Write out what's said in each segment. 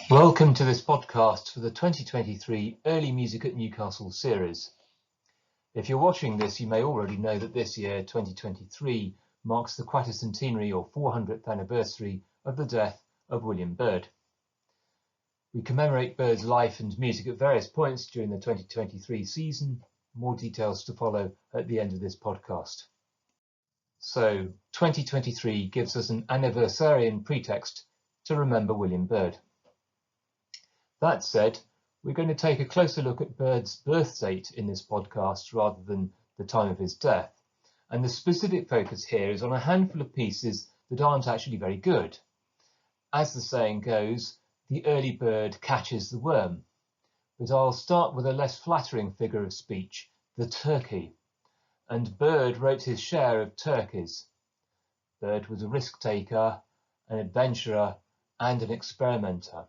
Welcome to this podcast for the 2023 Early Music at Newcastle series. If you're watching this, you may already know that this year, 2023, marks the quatercentenary or 400th anniversary of the death of William Byrd. We commemorate Byrd's life and music at various points during the 2023 season. More details to follow at the end of this podcast. So, 2023 gives us an anniversarian pretext to remember William Byrd. That said, we're going to take a closer look at Byrd's birth date in this podcast rather than the time of his death. And the specific focus here is on a handful of pieces that aren't actually very good. As the saying goes, the early bird catches the worm. But I'll start with a less flattering figure of speech, the turkey. And Byrd wrote his share of turkeys. Byrd was a risk taker, an adventurer, and an experimenter.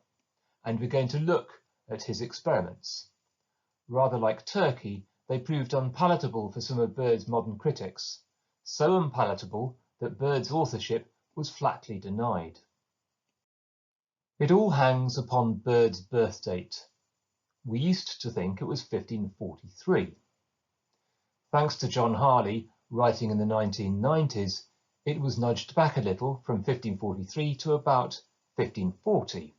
And we're going to look at his experiments. Rather like Turkey, they proved unpalatable for some of Byrd's modern critics, so unpalatable that Byrd's authorship was flatly denied. It all hangs upon Byrd's birth date. We used to think it was 1543. Thanks to John Harley, writing in the 1990s, it was nudged back a little from 1543 to about 1540.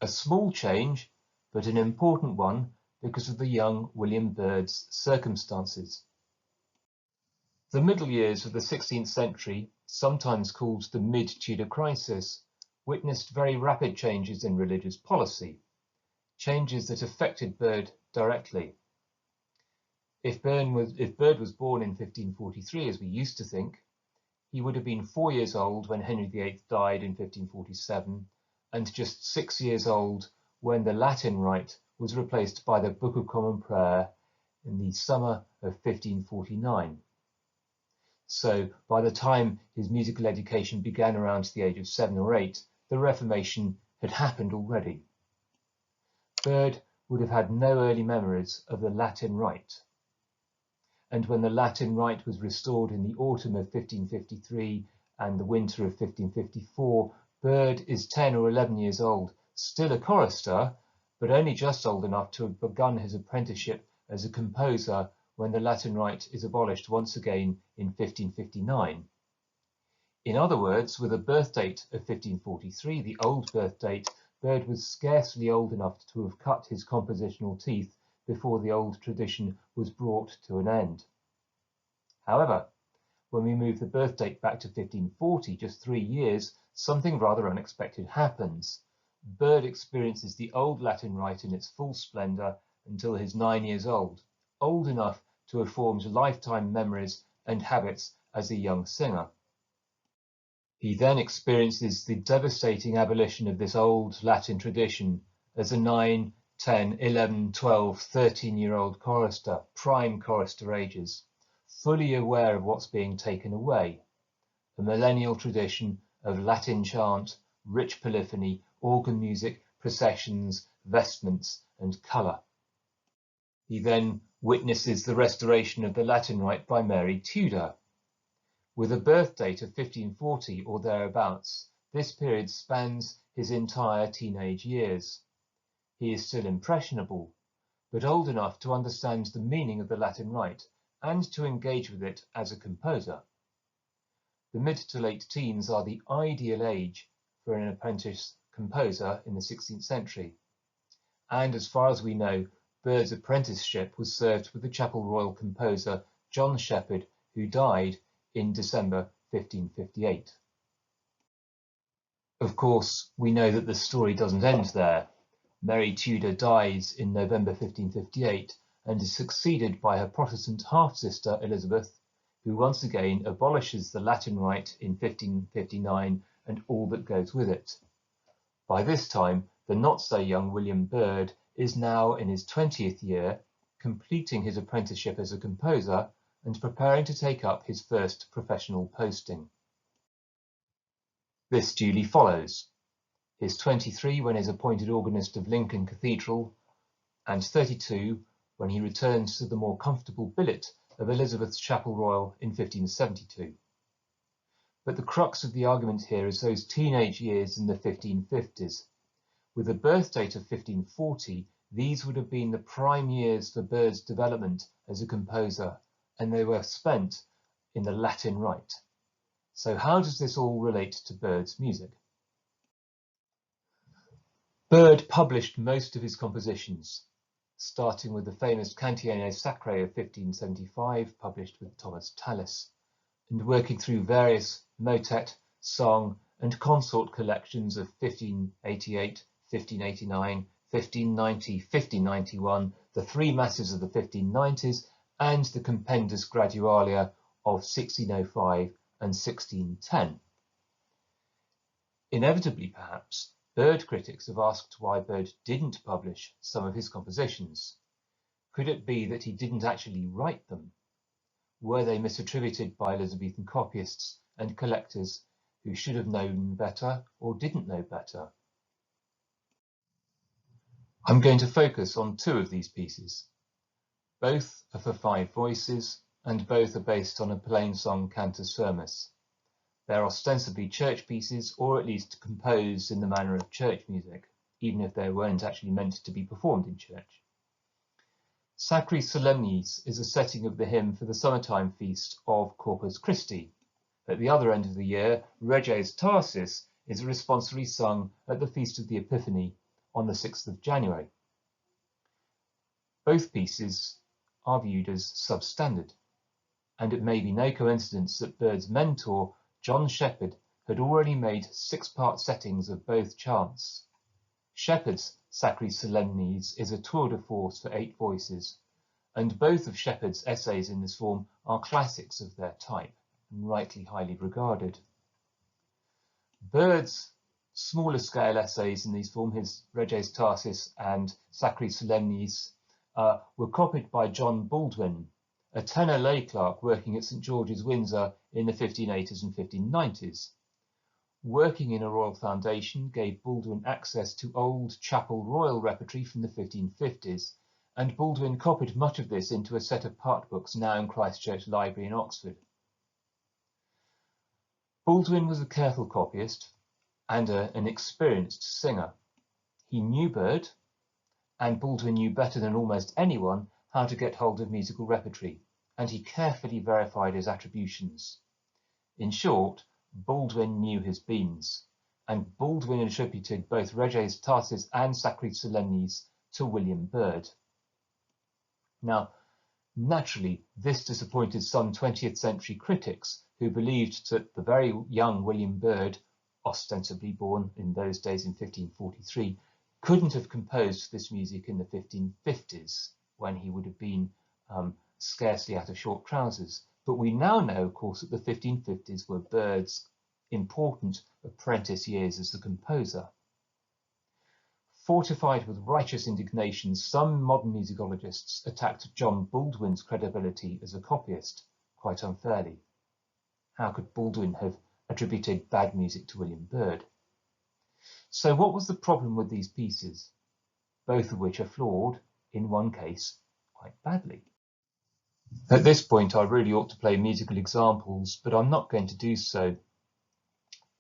A small change, but an important one because of the young William Byrd's circumstances. The middle years of the 16th century, sometimes called the mid-Tudor crisis, witnessed very rapid changes in religious policy, changes that affected Byrd directly. If Byrd was born in 1543, as we used to think, he would have been 4 years old when Henry VIII died in 1547, and just 6 years old when the Latin Rite was replaced by the Book of Common Prayer in the summer of 1549. So by the time his musical education began around the age of 7 or 8, the Reformation had happened already. Byrd would have had no early memories of the Latin Rite. And when the Latin Rite was restored in the autumn of 1553 and the winter of 1554, Byrd is 10 or 11 years old, still a chorister, but only just old enough to have begun his apprenticeship as a composer when the Latin Rite is abolished once again in 1559. In other words, with a birth date of 1543, the old birth date, Byrd was scarcely old enough to have cut his compositional teeth before the old tradition was brought to an end. However, when we move the birth date back to 1540, just 3 years, something rather unexpected happens. Byrd experiences the old Latin Rite in its full splendour until he's 9 years old enough to have formed lifetime memories and habits as a young singer. He then experiences the devastating abolition of this old Latin tradition as a 9, 10, 11, 12, 13-year-old chorister, prime chorister ages, fully aware of what's being taken away. A millennial tradition of Latin chant, rich polyphony, organ music, processions, vestments, and colour. He then witnesses the restoration of the Latin Rite by Mary Tudor. With a birth date of 1540 or thereabouts, this period spans his entire teenage years. He is still impressionable, but old enough to understand the meaning of the Latin Rite and to engage with it as a composer. The mid to late teens are the ideal age for an apprentice composer in the 16th century. And as far as we know, Byrd's apprenticeship was served with the Chapel Royal composer John Shepherd, who died in December 1558. Of course, we know that the story doesn't end there. Mary Tudor dies in November 1558 and is succeeded by her Protestant half-sister Elizabeth, who once again abolishes the Latin Rite in 1559 and all that goes with it. By this time, the not-so-young William Byrd is now in his 20th year, completing his apprenticeship as a composer and preparing to take up his first professional posting. This duly follows. He is 23 when he is appointed organist of Lincoln Cathedral, and 32 when he returns to the more comfortable billet of Elizabeth's Chapel Royal in 1572. But the crux of the argument here is those teenage years in the 1550s, With a birth date of 1540, these would have been the prime years for Byrd's development as a composer, and they were spent in the Latin Rite. So how does this all relate to Byrd's music? Byrd published most of his compositions, starting with the famous Cantione Sacre of 1575, published with Thomas Tallis, and working through various motet, song, and consort collections of 1588, 1589, 1590, 1591, the three masses of the 1590s, and the Compendus Gradualia of 1605 and 1610. Inevitably, perhaps, Byrd critics have asked why Byrd didn't publish some of his compositions. Could it be that he didn't actually write them? Were they misattributed by Elizabethan copyists and collectors who should have known better or didn't know better? I'm going to focus on two of these pieces. Both are for 5 voices, and both are based on a plain song cantus firmus. They're ostensibly church pieces, or at least composed in the manner of church music, even if they weren't actually meant to be performed in church. Sacris solemniis is a setting of the hymn for the summertime feast of Corpus Christi. At the other end of the year, Reges Tarsis is a responsory sung at the Feast of the Epiphany on the 6th of January. Both pieces are viewed as substandard, and it may be no coincidence that Byrd's mentor, John Shepherd, had already made 6-part settings of both chants. Shepherd's Sacris solemniis is a tour de force for 8 voices, and both of Shepherd's essays in this form are classics of their type, and rightly highly regarded. Byrd's smaller scale essays in these form, his Reges Tarsis and Sacris solemniis, were copied by John Baldwin, a tenor lay clerk working at St George's, Windsor in the 1580s and 1590s. Working in a royal foundation gave Baldwin access to old chapel royal repertory from the 1550s, and Baldwin copied much of this into a set of part books now in Christ Church Library in Oxford. Baldwin was a careful copyist and an experienced singer. He knew Byrd, and Baldwin knew better than almost anyone how to get hold of musical repertory, and he carefully verified his attributions. In short, Baldwin knew his beans, and Baldwin attributed both Reges Tarsis and Sacris solemniis to William Byrd. Now, naturally, this disappointed some 20th century critics who believed that the very young William Byrd, ostensibly born in those days in 1543, couldn't have composed this music in the 1550s, when he would have been scarcely out of short trousers. But we now know, of course, that the 1550s were Byrd's important apprentice years as the composer. Fortified with righteous indignation, some modern musicologists attacked John Baldwin's credibility as a copyist, quite unfairly. How could Baldwin have attributed bad music to William Byrd? So what was the problem with these pieces, both of which are flawed, in one case, quite badly? At this point, I really ought to play musical examples, but I'm not going to do so.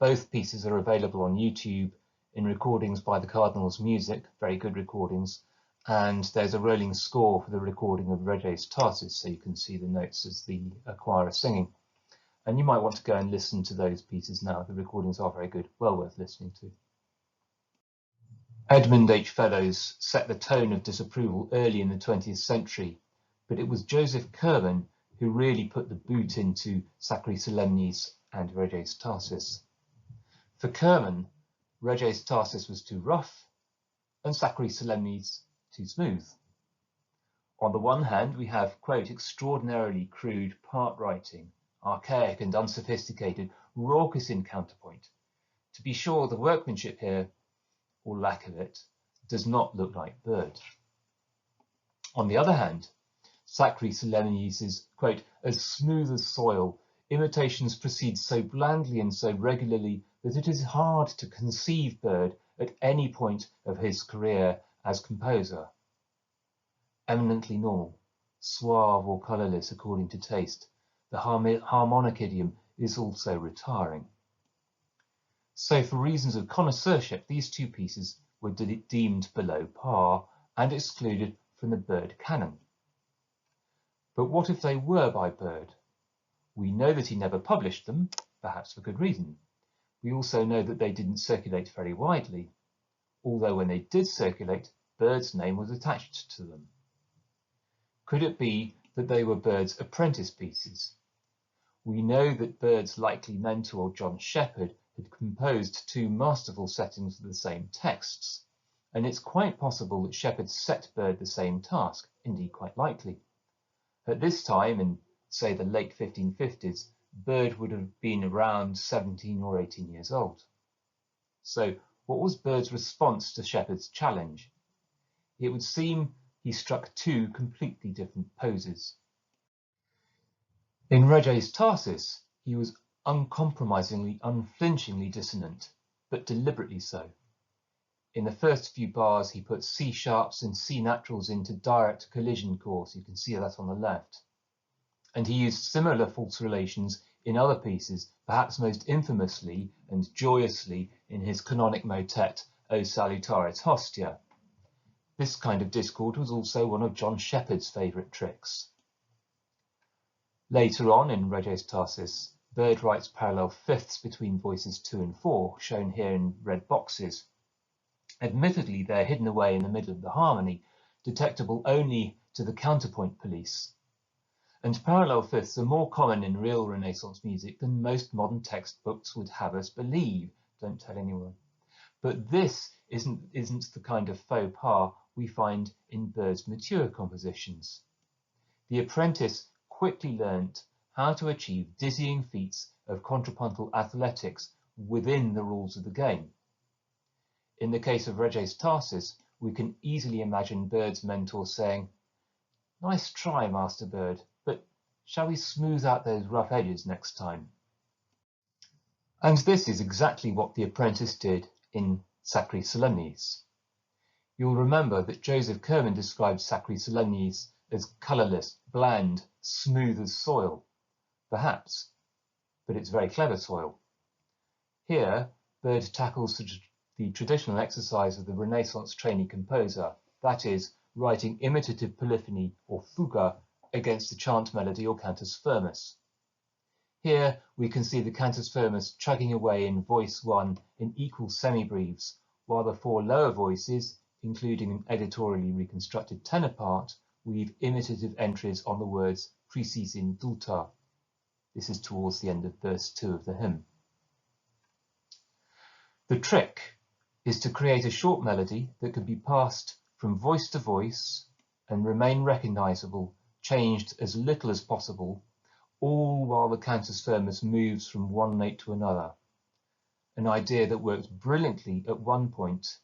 Both pieces are available on YouTube in recordings by the Cardinals Music, very good recordings, and there's a rolling score for the recording of Reges Tarsis, so you can see the notes as the choir is singing. And you might want to go and listen to those pieces now. The recordings are very good, well worth listening to. Edmund H. Fellows set the tone of disapproval early in the 20th century, but it was Joseph Kerman who really put the boot into Sacris solemniis and Reges Tarsis. For Kerman, Reges Tarsis was too rough and Sacris solemniis too smooth. On the one hand, we have, quote, extraordinarily crude part writing, archaic and unsophisticated, raucous in counterpoint. To be sure, the workmanship here, or lack of it, does not look like Byrd. On the other hand, Sacris solemniis is, quote, as smooth as soil. Imitations proceed so blandly and so regularly that it is hard to conceive Byrd at any point of his career as composer. Eminently normal, suave or colourless according to taste, the harmonic idiom is also retiring. So for reasons of connoisseurship, these two pieces were deemed below par and excluded from the Byrd canon. But what if they were by Byrd? We know that he never published them, perhaps for good reason. We also know that they didn't circulate very widely, although when they did circulate, Byrd's name was attached to them. Could it be that they were Byrd's apprentice pieces? We know that Byrd's likely mentor, John Shepherd, had composed two masterful settings of the same texts, and it's quite possible that Shepherd set Byrd the same task, indeed quite likely. At this time, in say the late 1550s, Byrd would have been around 17 or 18 years old. So what was Byrd's response to Shepherd's challenge? It would seem he struck two completely different poses. In Reges Tarsis, he was uncompromisingly, unflinchingly dissonant, but deliberately so. In the first few bars, he put C sharps and C naturals into direct collision course. You can see that on the left. And he used similar false relations in other pieces, perhaps most infamously and joyously in his canonic motet O Salutaris Hostia. This kind of discord was also one of John Shepherd's favourite tricks. Later on in Reges Tarsis, Byrd writes parallel fifths between voices 2 and 4, shown here in red boxes. Admittedly, they're hidden away in the middle of the harmony, detectable only to the counterpoint police. And parallel fifths are more common in real Renaissance music than most modern textbooks would have us believe. Don't tell anyone. But this isn't the kind of faux pas we find in Byrd's mature compositions. The apprentice quickly learnt how to achieve dizzying feats of contrapuntal athletics within the rules of the game. In the case of Reges Tarsis, we can easily imagine Byrd's mentor saying, "Nice try, Master Byrd, but shall we smooth out those rough edges next time?" And this is exactly what the apprentice did in Sacris solemniis. You'll remember that Joseph Kerman described Sacris solemniis as colourless, bland, smooth as soil. Perhaps, but it's very clever soil. Here, Byrd tackles the traditional exercise of the Renaissance trainee composer, that is, writing imitative polyphony or fuga against the chant melody or cantus firmus. Here we can see the cantus firmus chugging away in voice 1 in equal semibrieves, while the four lower voices, including an editorially reconstructed tenor part, weave imitative entries on the words precis in dulta. This is towards the end of verse 2 of the hymn. The trick is to create a short melody that can be passed from voice to voice and remain recognizable, changed as little as possible, all while the cantus firmus moves from one note to another. An idea that works brilliantly at one point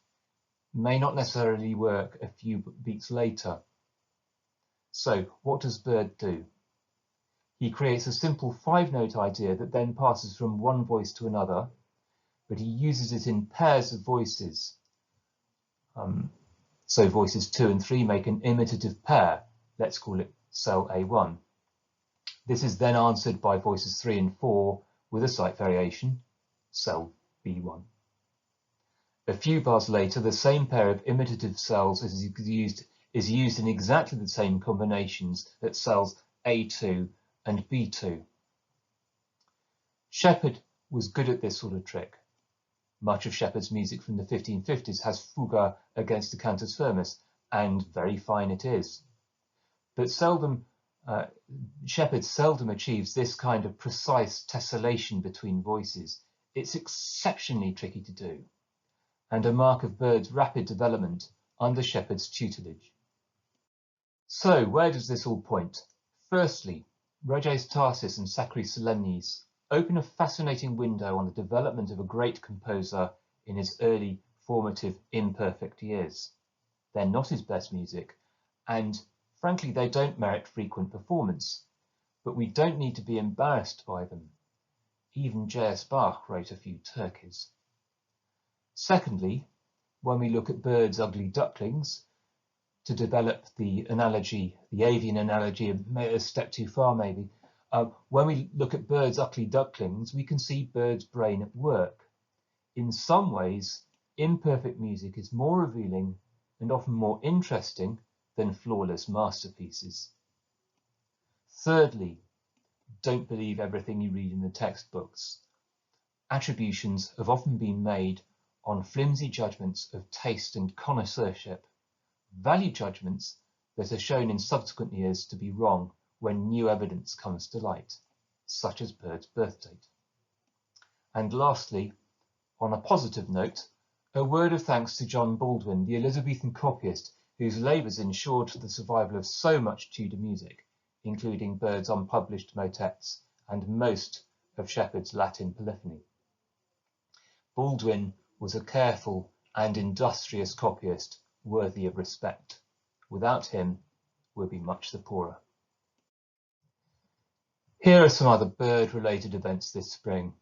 may not necessarily work a few beats later. So what does Byrd do? He creates a simple 5-note idea that then passes from one voice to another, but he uses it in pairs of voices. So voices 2 and 3 make an imitative pair. Let's call it cell A1. This is then answered by voices 3 and 4 with a slight variation, cell B1. A few bars later, the same pair of imitative cells is used in exactly the same combinations at cells A2 and B2. Shepherd was good at this sort of trick. Much of Shepherd's music from the 1550s has fuga against the cantus firmus, and very fine it is. But Shepherd seldom achieves this kind of precise tessellation between voices. It's exceptionally tricky to do, and a mark of Byrd's rapid development under Shepherd's tutelage. So where does this all point? Firstly, Reges Tarsis and Sacris solemniis open a fascinating window on the development of a great composer in his early, formative, imperfect years. They're not his best music, and frankly, they don't merit frequent performance, but we don't need to be embarrassed by them. Even J.S. Bach wrote a few turkeys. Secondly, when we look at Byrd's Ugly Ducklings, to develop the analogy, the avian analogy, a step too far maybe, when we look at Byrd's Ugly Ducklings, we can see Byrd's brain at work. In some ways, imperfect music is more revealing and often more interesting than flawless masterpieces. Thirdly, don't believe everything you read in the textbooks. Attributions have often been made on flimsy judgments of taste and connoisseurship, value judgments that are shown in subsequent years to be wrong when new evidence comes to light, such as Byrd's birth date. And lastly, on a positive note, a word of thanks to John Baldwin, the Elizabethan copyist whose labours ensured the survival of so much Tudor music, including Byrd's unpublished motets and most of Shepherd's Latin polyphony. Baldwin was a careful and industrious copyist worthy of respect. Without him, we'd be much the poorer. Here are some other Byrd-related events this spring.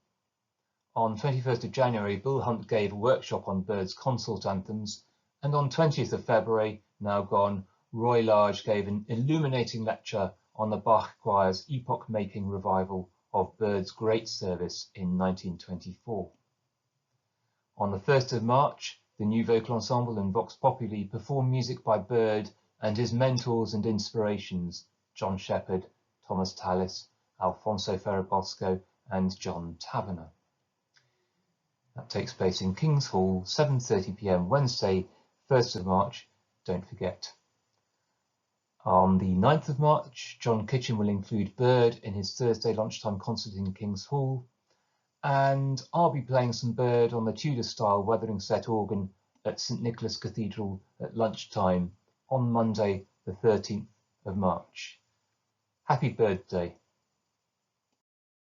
On 21st of January, Bill Hunt gave a workshop on Byrd's consort anthems, and on 20th of February, now gone, Roy Large gave an illuminating lecture on the Bach Choir's epoch-making revival of Byrd's great service in 1924. On the 1st of March, the New Vocal Ensemble and Vox Populi performed music by Byrd and his mentors and inspirations, John Shepherd, Thomas Tallis, Alfonso Ferrabosco and John Taverner. That takes place in King's Hall, 7:30 p.m. Wednesday, 1st of March, don't forget. On the 9th of March, John Kitchen will include Byrd in his Thursday lunchtime concert in King's Hall, and I'll be playing some Byrd on the Tudor-style weathering set organ at St Nicholas Cathedral at lunchtime on Monday, the 13th of March. Happy Byrd Day.